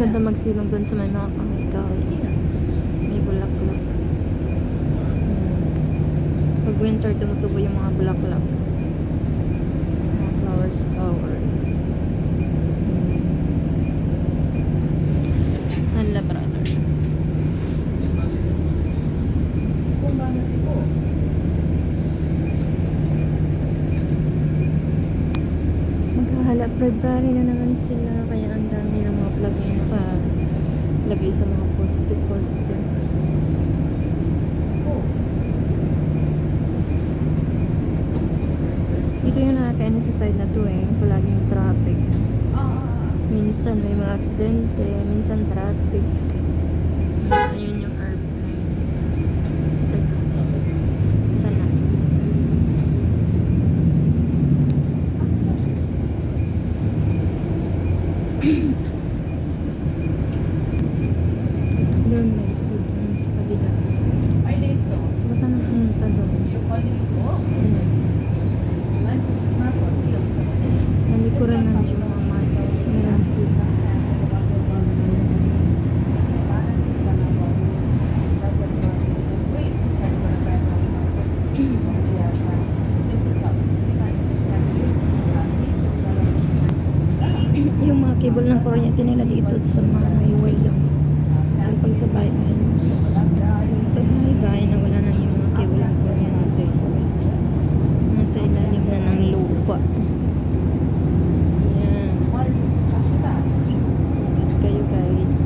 ganda magsilong doon sa may mga kahoy-kahoy. May bulaklak. Pag winter, tumutubo yung mga bulaklak. Mga flowers. Hala, brother. Maghahalap February na naman sila, kaya ang dami ng mga plug na nakalagay sa mga poste. Dito yung nakakainis sa side na to palaging traffic. Minsan may mga aksidente, minsan traffic. Ayun yung airplane. Sana. Doon may suit sa kabila. So, saan pumunta doon? Ayan. Sa likuran ng mga market. Meron suit. Yung mga cable ng kuryente nila dito sa mga highway lang. Ang pag sa bahay-bahay na wala na yung mga cable ng kuryente. Nasa ilalim na ng lupa. Yan. At kayo guys.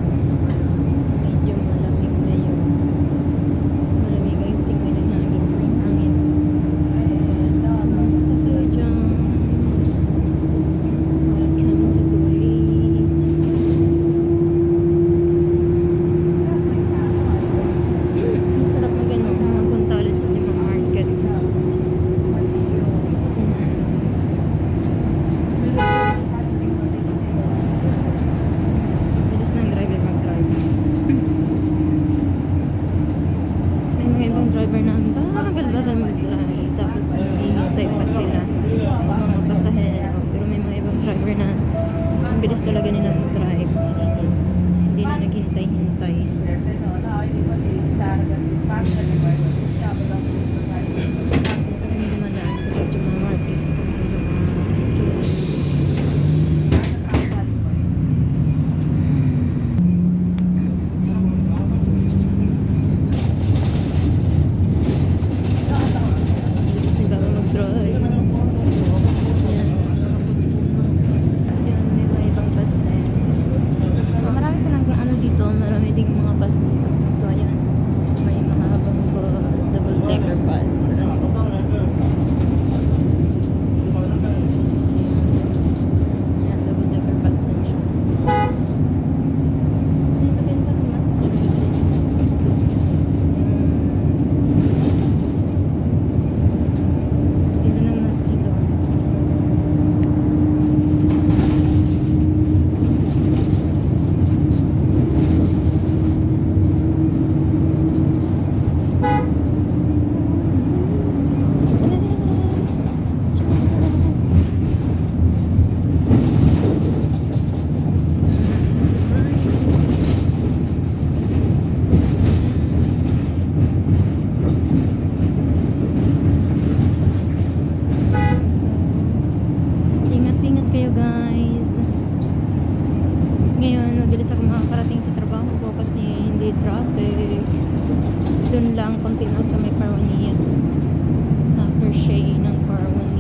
Medyo malamig na yun. Malamig ang simoy ng hangin. Sumusta kayo dyan. Welcome to Kuwait. Sarap na gano'n. Magpunta ulit sa Juma Market. Bilis ng driver mag-drive. May mga ibang driver na ang bagal-bagal mag-drive. Tapos hihintay pa sila. Mga pasahero. Pero may mga ibang driver na ang bilis talaga nilang mag-drive. Hindi na naghintay-hintay. Kami dumadaan sa Juma Market. Bilis nila mag-drive. Yan, yan, may mga ibang bus din. So, marami pa lang ano dito, marami ding mga bus dito. So, ayan, may mahabang bus, double-decker bus. Ayan, double-decker bus din siya. Ay, maganda ng masjid. Ganda ng masjid doon. So, ingat-ingat kayo guys. Ngayon, mabilis ako makakarating sa trabaho ko kasi hindi traffic. Doon lang, konti lang sa may Parwaniya. After Shea ng Parwan